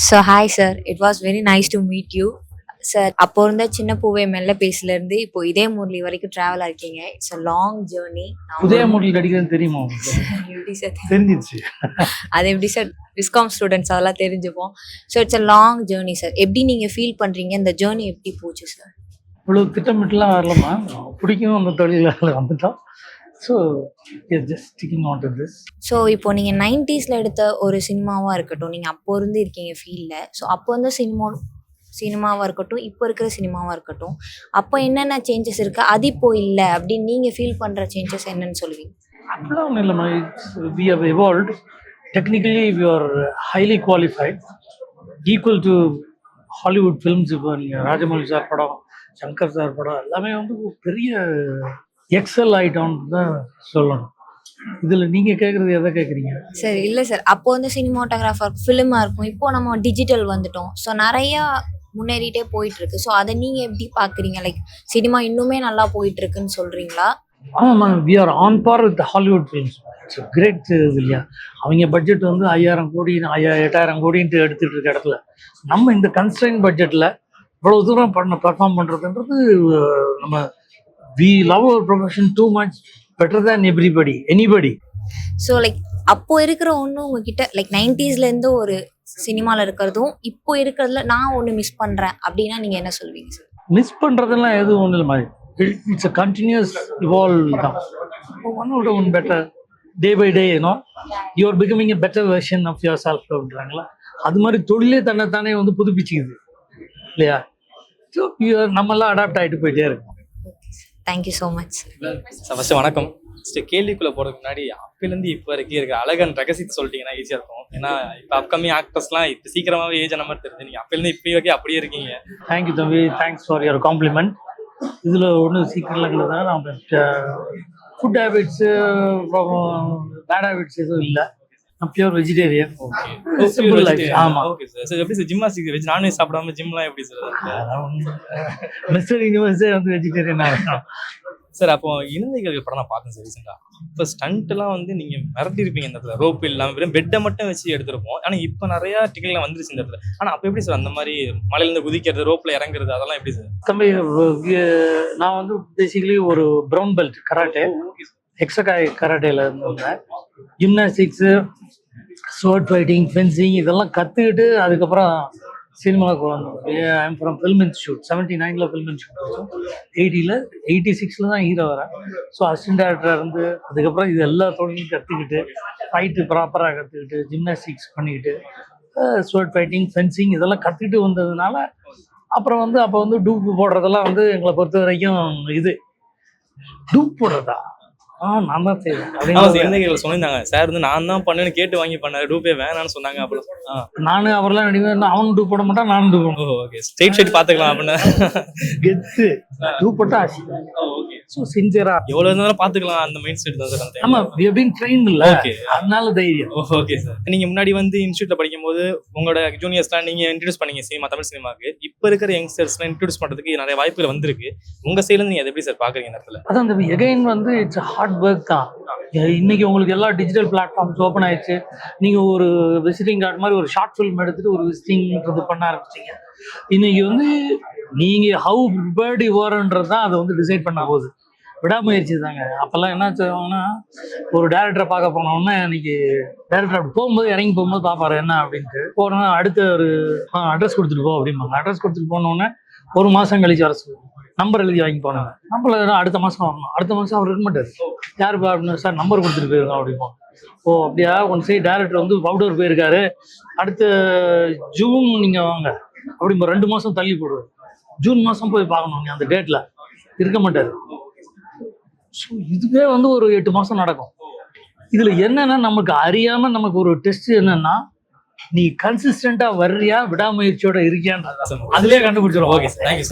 So hi sir, it was very nice to meet you sir. அப்போ இருந்த சின்ன பூவே மெல்ல பேசலேருந்து இப்போ இதே முரளி வரைக்கும் ட்ராவல் ஆகிருக்கீங்க. It's a long journey. Udaya Murali நடிக்கிறதுன்னு தெரியுமா? எப்படி சார் தெரிஞ்சிச்சு. அது எப்படி சார், விஸ்காம் ஸ்டூடெண்ட்ஸ் அதெல்லாம் தெரிஞ்சுப்போம். So it's a long journey sir. எப்படி நீங்கள் ஃபீல் பண்ணுறீங்க? இந்த ஜேர்னி எப்படி போச்சு சார்? இவ்வளோ திட்டமிட்டுலாம் வரலமா, பிடிக்கும் அந்த தொழிலாளர் வந்துட்டோம். So just sticking on to this. So இப்போ நீங்கள் 90s எடுத்த ஒரு சினிமாவாக இருக்கட்டும், நீங்கள் அப்போ இருந்து இருக்கீங்க ஃபீல்டில். ஸோ அப்போ வந்து சினிமாவாக இருக்கட்டும், இப்போ இருக்கிற சினிமாவாக இருக்கட்டும், அப்போ என்னென்ன சேஞ்சஸ் இருக்குது, அது இப்போ இல்லை அப்படின்னு நீங்கள் ஃபீல் பண்ணுற சேஞ்சஸ் என்னன்னு சொல்லுவீங்க? அப்படிலாம் ஒன்றும் இல்லைம்மா. We have evolved. Technically we are highly qualified, equal to Hollywood films. இப்போ நீங்கள் ராஜமௌலி சார் படம், சங்கர் சார் படம் எல்லாமே வந்து பெரிய எக்ஸல் ஐட்டம்னு தான் சொல்லணும். இதில் நீங்கள் கேட்குறது எதை கேட்குறீங்க? சரி, இல்லை சார், அப்போ வந்து சினிமாட்டோகிராஃபர் ஃபிலிமாக இருக்கும், இப்போ நம்ம டிஜிட்டல் வந்துட்டோம். ஸோ நிறையா முன்னேறிட்டே போயிட்டுருக்கு. ஸோ அதை நீங்கள் எப்படி பார்க்குறீங்க? லைக் சினிமா இன்னுமே நல்லா போயிட்டுருக்குன்னு சொல்கிறீங்களா? ஆமாம், we are on par with Hollywood films. It's great இது இல்லையா? அவங்க பட்ஜெட் வந்து 5000 கோடி 8000 கோடின்ட்டு எடுத்துகிட்டு இருக்க இடத்துல நம்ம இந்த கன்ஸ்ட்ரைன் பட்ஜெட்டில் இவ்வளோ தூரம் பர்ஃபார்ம் பண்ணுறதுன்றது நம்ம we love our profession too much, better than anybody. So like அப்போ இருக்கிற ஒன்று உங்ககிட்ட லைக் 90sலேருந்து ஒரு சினிமாவில் இருக்கிறதும் இப்போ இருக்கிறதுல நான் ஒன்று மிஸ் பண்ணுறேன் அப்படின்னா நீங்கள் என்ன சொல்வீங்க சார்? மிஸ் பண்ணுறதுலாம் எதுவும் ஒன்றும் இல்லை மாதிரி. இட்ஸ் அ கண்டினியூஸ் இவால்வ் தான். One better day by day you are becoming a better version of yourself அப்படின்றாங்களா, அது மாதிரி தொழிலே தன்னைத்தானே வந்து புதுப்பிச்சுக்குது இல்லையா? ஸோ நம்மெல்லாம் அடாப்ட் ஆகிட்டு போயிட்டே இருக்கோம். Thank you so much sir. First வணக்கம். ஃபஸ்ட்டு கேள்விக்குள்ளே போகிறதுக்கு முன்னாடி அப்போலேருந்து இப்போ வரைக்கும் இருக்க அழகன் ரகசியத்தை சொல்லிட்டீங்கன்னா ஈஸியாக இருக்கும். ஏன்னா இப்போ அப்கமிங் ஆக்டர்ஸ்லாம் இப்போ சீக்கிரமாகவே ஏஜ் ஆன மாதிரி தெரியுது. நீங்கள் அப்போலேருந்து இப்போ வரைக்கும் அப்படியே இருக்கீங்க. தேங்க்யூ தம்பி, தேங்க்ஸ் ஃபார் யுவர் காம்ப்ளிமெண்ட். இதில் ஒன்றும் சீக்கிரம்ங்கிறது தான் நம்ம ஃபுட் ஹேபிட்ஸு பேட் ஹேபிட்ஸ் எதுவும் இல்லை. நான் பியூர் வெஜிடேரியன். ஆமாம், ஓகே சார். சார் எப்படி சார் ஜிம்னாஸ்டிக் நான்வெஜ் சாப்பிடாம ஜிம்லாம் எப்படி சார்? மிஸ்டர் யூனிவர்ஸே வந்து வெஜிடேரியனாக இருக்கும் சார். அப்போ இலந்தைகள் படம் நான் பார்த்தேன் சார் ரீசெண்டாக. இப்போ ஸ்டண்ட்லாம் வந்து நீங்கள் மிரட்டிருப்பீங்க இந்த இடத்துல. ரோப் இல்லாமல் வெறும் பெட்டை மட்டும் வச்சு எடுத்துருப்போம். ஆனால் இப்போ நிறையா டிக்கெட்லாம் வந்துருச்சு இந்த இடத்துல. ஆனால் அப்போ எப்படி சார் அந்த மாதிரி மலையிலேருந்து குதிக்கிறது, ரோப்பில் இறங்குறது அதெல்லாம் எப்படி சார்? தம்பி, நான் வந்து பேசிக்கலி ஒரு ப்ரௌன் பெல்ட் கராட்டே, எக்ஸகாய் கராட்டேல இருந்தேன். ஜிம்னாஸ்டிக்ஸு, ஸ்வர்ட் ஃபைட்டிங், ஃபென்சிங் இதெல்லாம் கற்றுக்கிட்டு அதுக்கப்புறம் சினிமாவுக்கு வந்தோம். I'm from film institute. 79ல் ஃபில்ம் இன்ஸ்டியூட் படித்தோம். 86ல் தான் ஹீரோ வரேன். ஸோ அசிஸ்டன்ட் டேரக்டராக இருந்து அதுக்கப்புறம் இது எல்லா தொழிலையும் கற்றுக்கிட்டு, ஃபைட்டு ப்ராப்பராக கற்றுக்கிட்டு, ஜிம்னாஸ்டிக்ஸ் பண்ணிக்கிட்டு, ஸ்வர்ட் ஃபைட்டிங், ஃபென்சிங் இதெல்லாம் கற்றுக்கிட்டு வந்ததுனால அப்புறம் வந்து அப்போ வந்து டூப் போடுறதெல்லாம் வந்து எங்களை பொறுத்த வரைக்கும் இது டூப் போடுறதா நான் தான் செய்வேன் சொன்னாங்க சார். வந்து நான் தான் பண்ணேன்னு கேட்டு வாங்கி பண்ணாரு. டூப்பே வேணான்னு சொன்னாங்க. அப்புறம் நானும் அவரெல்லாம் நடிவேன். அவனும் டூப் போட மாட்டான், நானும் டூப் போட. ஓகே, ஸ்ட்ரெயிட் ஷாட் பார்த்துக்கலாம் அப்படின்னு கெத்து. டூப் போட்டா ஆசி. ஸோ சின்சியரா எவ்வளோ இருந்தாலும் பார்த்துக்கலாம் அந்த மைண்ட் செட் தான் சார். ஆமாம், we have been trained இல்ல, அதனால தைரியம். Okay sir. நீங்கள் முன்னாடி வந்து இன்ஸ்டியூட்டில் படிக்கும்போது உங்களோட ஜூனியர்ஸ்லாம் நீங்கள் இன்ட்ரடியூஸ் பண்ணீங்க சினிமா, தமிழ் சினிமாவுக்கு. இப்போ இருக்கிற யங்ஸ்டர்ஸ்லாம் இன்ட்ரடியூஸ் பண்ணுறதுக்கு நிறைய வாய்ப்புகள் வந்திருக்கு. உங்கள் சைட்லேருந்து நீங்கள் அதை எப்படி சார் பார்க்குறீங்க நேரத்தில்? அதான் அந்த எகைன் வந்து இட்ஸ் ஹார்ட் ஒர்க் தான். இன்னைக்கு உங்களுக்கு எல்லா டிஜிட்டல் பிளாட்ஃபார்ம்ஸ் ஓப்பன் ஆயிடுச்சு. நீங்கள் ஒரு விசிட்டிங் கார்டு மாதிரி ஒரு ஷார்ட் ஃபிலிம் எடுத்துட்டு ஒரு விசிட்டிங்கிறது பண்ண ஆரம்பிச்சிங்க. இன்னைக்கு வந்து நீங்கள் ஹவு ப்ரிப்பேர்டு யுவர்ன்றது தான் அதை வந்து டிசைட் பண்ண போகுது. விடாமுயற்சி தாங்க. அப்போல்லாம் என்ன செய்வாங்கன்னா, ஒரு டேரக்டரை பார்க்க போனோம்னா இன்னைக்கு டேரக்டர் அப்படி போகும்போது இறங்கி போகும்போது பார்ப்பாரு என்ன அப்படின்ட்டு போனோன்னா அடுத்த ஒரு அட்ரஸ் கொடுத்துட்டு போ அப்படிம்பாங்க. அட்ரஸ் கொடுத்துட்டு போனோடனே ஒரு மாதம் கழிச்சு வர சொல்லுவோம். நம்பர் எழுதி வாங்கி போனாங்க. நம்பர் அடுத்த மாதம் வரணும். அடுத்த மாதம் அவர் இருக்க மாட்டார். யாருப்பா அப்படின்னு, சார் நம்பர் கொடுத்துட்டு போயிருக்கோம் அப்படிம்போம். ஓ அப்படியா, ஒன் சைடு டேரக்டர் வந்து அவுட்டோர் போயிருக்காரு, அடுத்த ஜூன் நீங்கள் வாங்க அப்படிம்போ 2 மாதம் தள்ளி போடுவார். ஜூன் மாதம் போய் பார்க்கணும், நீ அந்த டேட்டில் இருக்க மாட்டார். ஸோ இதுவே வந்து ஒரு 8 மாதம் நடக்கும். இதில் என்னன்னா நமக்கு அறியாமல் நமக்கு ஒரு டெஸ்ட் என்னன்னா, நீ கன்சிஸ்டண்டா வர்றியா, விடாமுயற்சியோட இருக்கியான்னு அதுலேயே கண்டுபிடிச்சிடும். Okay, thank you.